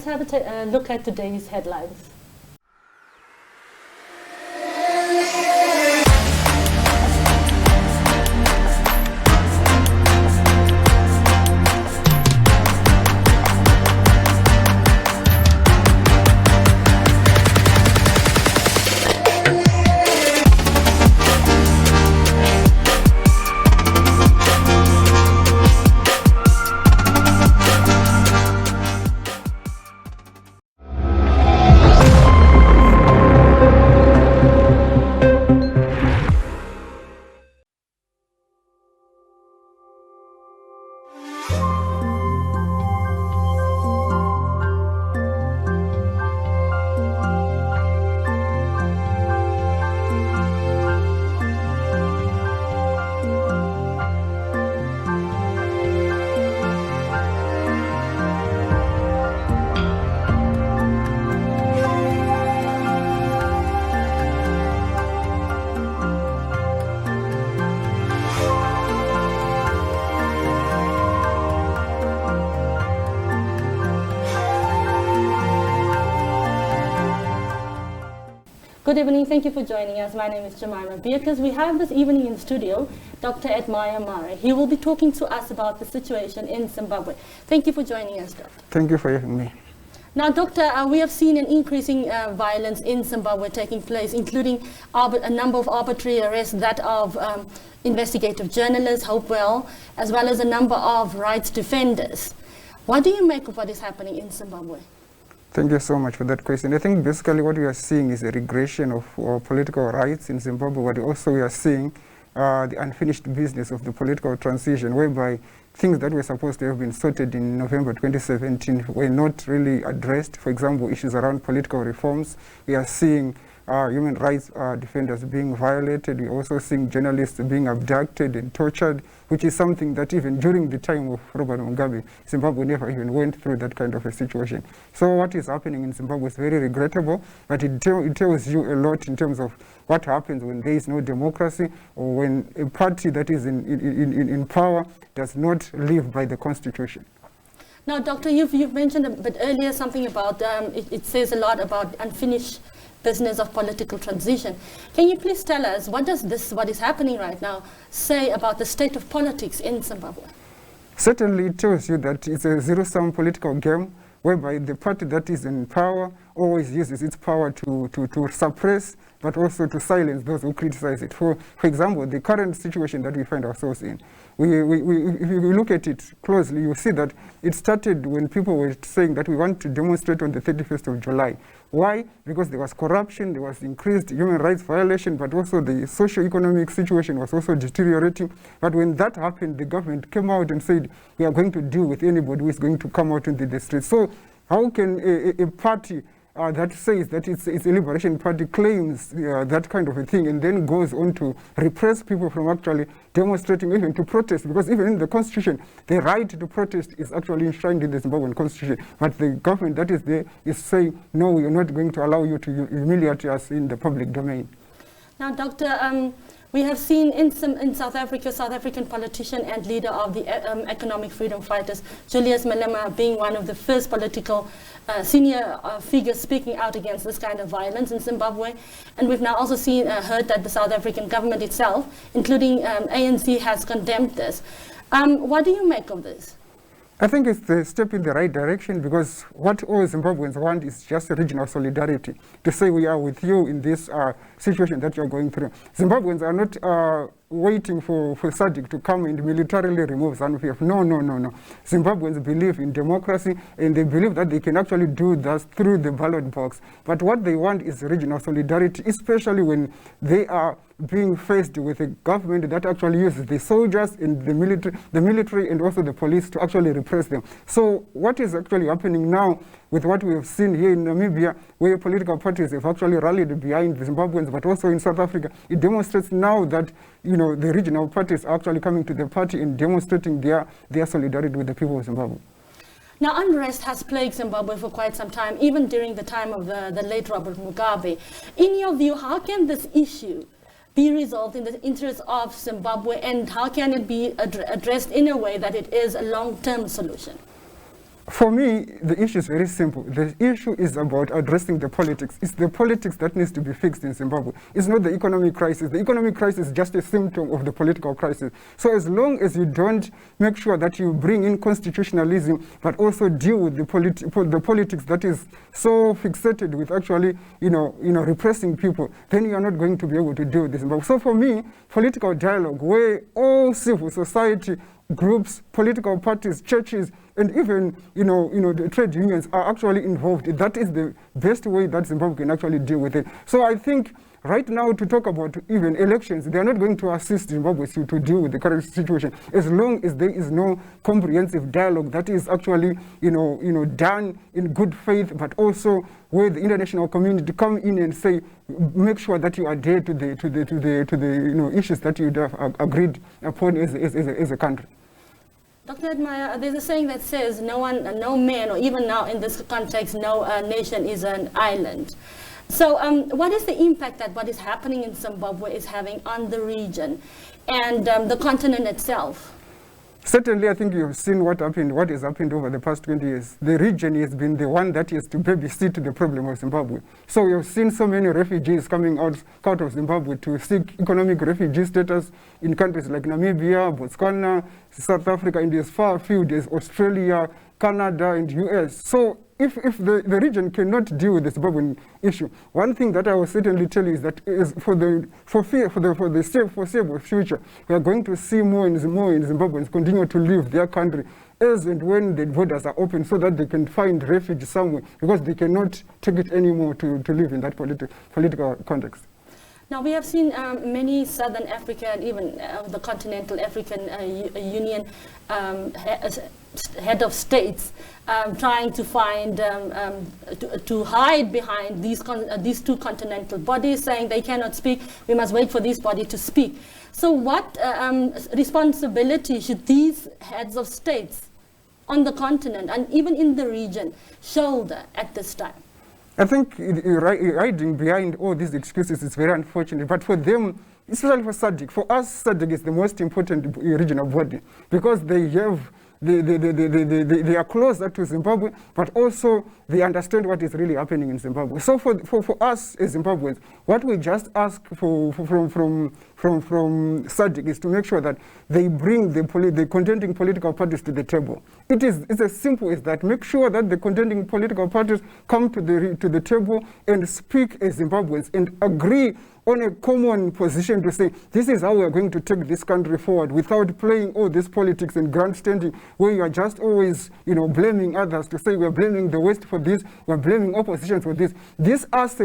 let's have a look at today's headlines. Good evening, thank you for joining us. My name is Jemima Beatrice. We have this evening in the studio Dr. Admire Mare. He will be talking to us about the situation in Zimbabwe. Thank you for joining us, Doctor. Thank you for having me. Now, Doctor, we have seen an increasing violence in Zimbabwe taking place, including a number of arbitrary arrests, that of investigative journalists, Hopewell, as well as a number of rights defenders. What do you make of what is happening in Zimbabwe? Thank you so much for that question. I think basically what we are seeing is a regression of political rights in Zimbabwe, but also we are seeing the unfinished business of the political transition, whereby things that were supposed to have been sorted in November 2017 were not really addressed. For example, issues around political reforms. We are seeing human rights defenders being violated. We're also seeing journalists being abducted and tortured, which is something that even during the time of Robert Mugabe, Zimbabwe never even went through that kind of a situation. So what is happening in Zimbabwe is very regrettable, but it tells you a lot in terms of what happens when there is no democracy, or when a party that is in power does not live by the constitution. Now, Doctor, you've mentioned a bit earlier something about, it says a lot about unfinished business of political transition. Can you please tell us, what is happening right now, say about the state of politics in Zimbabwe? Certainly it tells you that it's a zero-sum political game, whereby the party that is in power always uses its power to suppress, but also to silence those who criticize it. For example, the current situation that we find ourselves in, if you look at it closely, you see that it started when people were saying that we want to demonstrate on the 31st of July. Why? Because there was corruption, there was increased human rights violation, but also the socio-economic situation was also deteriorating. But when that happened, the government came out and said, we are going to deal with anybody who is going to come out into the streets. So how can a party that says that it's a liberation party claims that kind of a thing, and then goes on to repress people from actually demonstrating, even to protest? Because even in the constitution, the right to protest is actually enshrined in the Zimbabwean constitution. But the government that is there is saying, no, we are not going to allow you to humiliate us in the public domain. Now, Doctor, we have seen in South Africa, South African politician and leader of the economic freedom fighters, Julius Malema, being one of the first political senior figures speaking out against this kind of violence in Zimbabwe. And we've now also heard that the South African government itself, including ANC, has condemned this. What do you make of this? I think it's a step in the right direction, because what all Zimbabweans want is just a regional solidarity, to say we are with you in this situation that you're going through. Zimbabweans are not waiting for SADC to come and militarily remove ZANU-PF. No. Zimbabweans believe in democracy, and they believe that they can actually do that through the ballot box. But what they want is regional solidarity, especially when they are being faced with a government that actually uses the soldiers and the military and also the police to actually repress them. So what is actually happening now with what we have seen here in Namibia, where political parties have actually rallied behind the Zimbabweans, but also in South Africa, it demonstrates now that, you know, the regional parties are actually coming to the party and demonstrating their solidarity with the people of Zimbabwe. Now, unrest has plagued Zimbabwe for quite some time, even during the time of the late Robert Mugabe. In your view, how can this issue be resolved in the interest of Zimbabwe, and how can it be addressed in a way that it is a long-term solution? For me, the issue is very simple. The issue is about addressing the politics. It's the politics that needs to be fixed in Zimbabwe. It's not the economic crisis. The economic crisis is just a symptom of the political crisis. So as long as you don't make sure that you bring in constitutionalism, but also deal with the politics that is so fixated with actually, repressing people, then you are not going to be able to deal with this. So for me, political dialogue, where all civil society groups, political parties, churches, and even the trade unions are actually involved, that is the best way that Zimbabwe can actually deal with it. So I think right now to talk about even elections, they are not going to assist Zimbabwe to deal with the current situation as long as there is no comprehensive dialogue that is actually done in good faith, but also where the international community come in and say, make sure that you adhere to the issues that you have agreed upon as a country. Dr. Admire, there's a saying that says no man, or even now in this context, no nation is an island. So what is the impact that what is happening in Zimbabwe is having on the region and the continent itself? Certainly, I think you've seen what has happened over the past 20 years. The region has been the one that is to babysit the problem of Zimbabwe. So you've seen so many refugees coming out of Zimbabwe to seek economic refugee status in countries like Namibia, Botswana, South Africa, and as far afield as Australia, Canada, and US. So if the region cannot deal with the Zimbabwean issue, one thing that I will certainly tell you is that for the foreseeable future, we are going to see more and more Zimbabweans continue to leave their country as and when the borders are open, so that they can find refuge somewhere, because they cannot take it anymore to live in that political context. Now, we have seen many Southern Africa and even the continental African Union head of states trying to find, to hide behind these two continental bodies, saying they cannot speak, we must wait for this body to speak. So what responsibility should these heads of states on the continent and even in the region shoulder at this time? I think hiding behind all these excuses is very unfortunate, but for them, especially for SADC, for us, SADC is the most important regional body, because they are closer to Zimbabwe, but also they understand what is really happening in Zimbabwe. So for us as Zimbabweans, what we just ask from SADC is to make sure that they bring the contending political parties to the table. It's as simple as that. Make sure that the contending political parties come to the table and speak as Zimbabweans and agree on a common position to say, this is how we are going to take this country forward, without playing all this politics and grandstanding, where you are just always, blaming others, to say we are blaming the West for this, we are blaming opposition for this. This us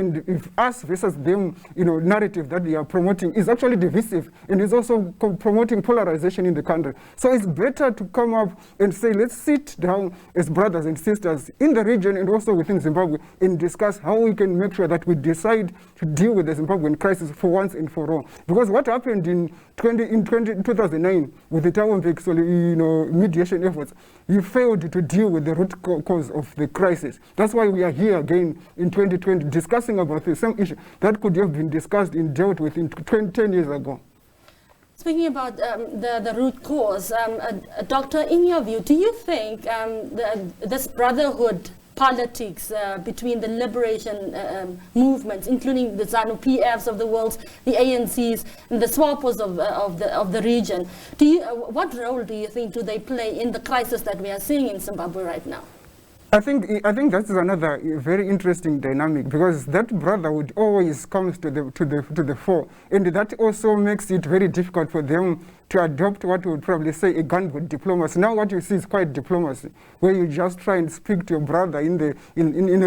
versus them, narrative that they are promoting is actually divisive, and is also promoting polarization in the country. So it's better to come up and say, let's sit down as brothers and sisters in the region and also within Zimbabwe and discuss how we can make sure that we decide to deal with the Zimbabwean crisis for once and for all. Because what happened in 2009 with the Thabo Mbeki mediation efforts, you failed to deal with the root cause of the crisis. That's why we are here again in 2020 discussing about the same issue that could have been discussed and dealt with in 10 years ago. Speaking about the root cause, Doctor, in your view, do you think this brotherhood politics between the liberation movements, including the ZANU-PFs of the world, the ANCs, and the SWAPOs of the region, what role do you think do they play in the crisis that we are seeing in Zimbabwe right now? I think that is another very interesting dynamic, because that brotherhood always comes to the fore, and that also makes it very difficult for them to adopt what we would probably say a gunboat diplomacy. Now what you see is quite diplomacy, where you just try and speak to your brother in a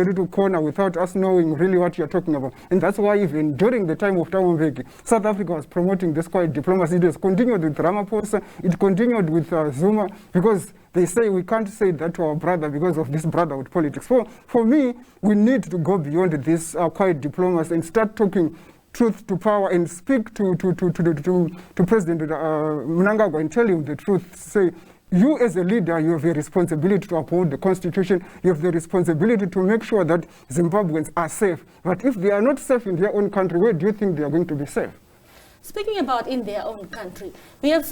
little corner without us knowing really what you're talking about. And that's why even during the time of Thabo Mbeki, South Africa was promoting this quiet diplomacy. It has continued with Ramaphosa, it continued with Zuma, because they say we can't say that to our brother because of this brotherhood politics. For me, we need to go beyond this quiet diplomacy and start talking truth to power and speak to President Mnangagwa and tell him the truth. Say, you as a leader, you have a responsibility to uphold the constitution. You have the responsibility to make sure that Zimbabweans are safe. But if they are not safe in their own country, where do you think they are going to be safe? Speaking about in their own country, we have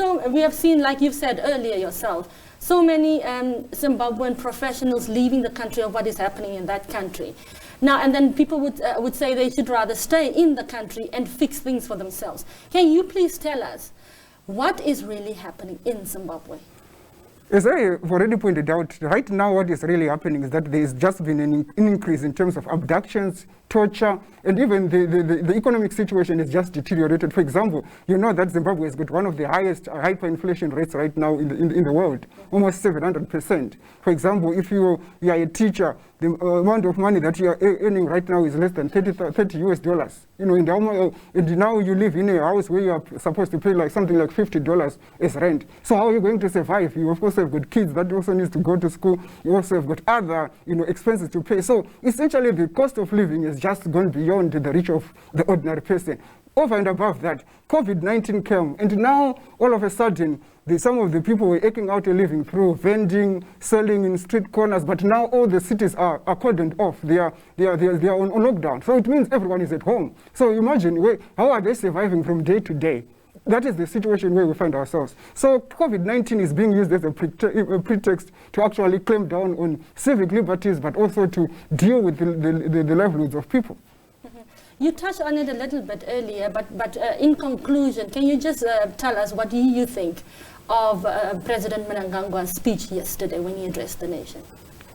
seen, like you've said earlier yourself, so many Zimbabwean professionals leaving the country of what is happening in that country. Now, and then people would say they should rather stay in the country and fix things for themselves. Can you please tell us what is really happening in Zimbabwe? As I have already pointed out, right now what is really happening is that there has just been an increase in terms of abductions, torture, and even the economic situation has just deteriorated. For example, you know that Zimbabwe has got one of the highest hyperinflation rates right now in the world, almost 700%. For example, if you are a teacher, the amount of money that you are earning right now is less than $30 US. You know, and now you live in a house where you are supposed to pay like something like $50 as rent. So how are you going to survive? You of course have got kids that also needs to go to school. You also have got other, expenses to pay. So essentially the cost of living has just gone beyond the reach of the ordinary person. Over and above that, COVID-19 came, and now all of a sudden, some of the people were eking out a living through vending, selling in street corners, but now all the cities are cordoned off. They are on lockdown. So it means everyone is at home. So imagine, how are they surviving from day to day? That is the situation where we find ourselves. So COVID-19 is being used as a pretext to actually clamp down on civic liberties, but also to deal with the livelihoods of people. You touched on it a little bit earlier, but in conclusion, can you just tell us what do you think of President Mnangagwa's speech yesterday when he addressed the nation?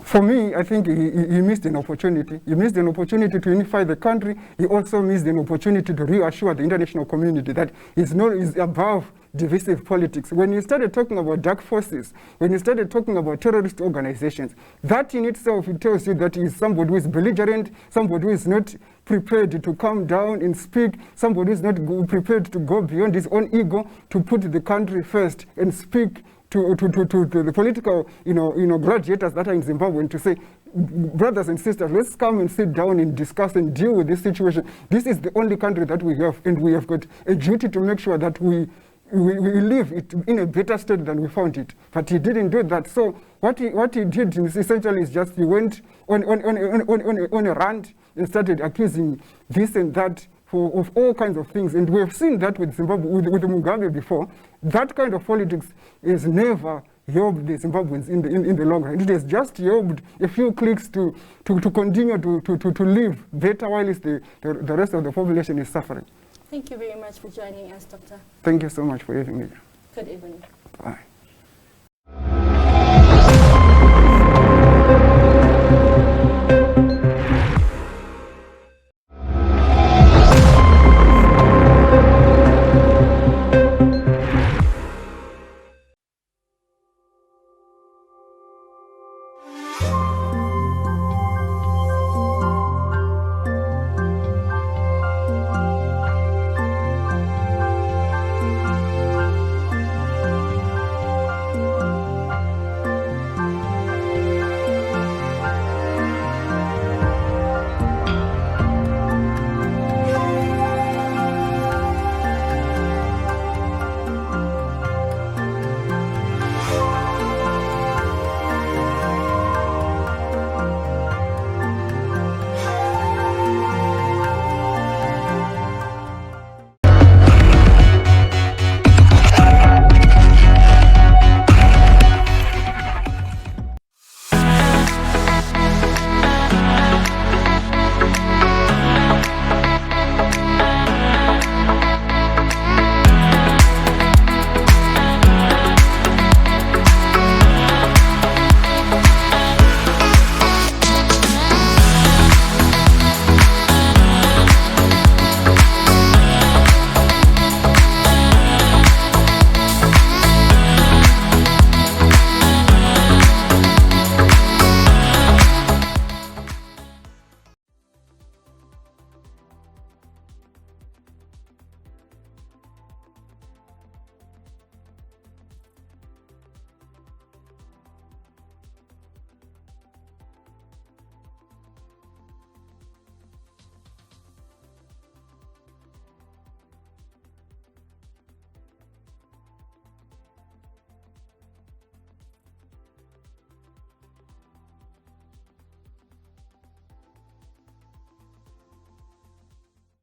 For me, I think he missed an opportunity. He missed an opportunity to unify the country. He also missed an opportunity to reassure the international community that he's above divisive politics. When you started talking about dark forces, when you started talking about terrorist organizations, that in itself, it tells you that he's somebody who is belligerent, somebody who is not prepared to come down and speak, somebody who is not prepared to go beyond his own ego, to put the country first and speak to the political, gladiators that are in Zimbabwe, and to say, brothers and sisters, let's come and sit down and discuss and deal with this situation. This is the only country that we have, and we have got a duty to make sure that we leave it in a better state than we found it. But he didn't do that. So what he did essentially is just he went on a rant and started accusing this and that of all kinds of things. And we have seen that with Zimbabwe, with Mugabe before. That kind of politics has never helped the Zimbabweans in the long run. It has just helped a few cliques to continue to live better while the rest of the population is suffering. Thank you very much for joining us, Doctor. Thank you so much for having me. Good evening. Bye.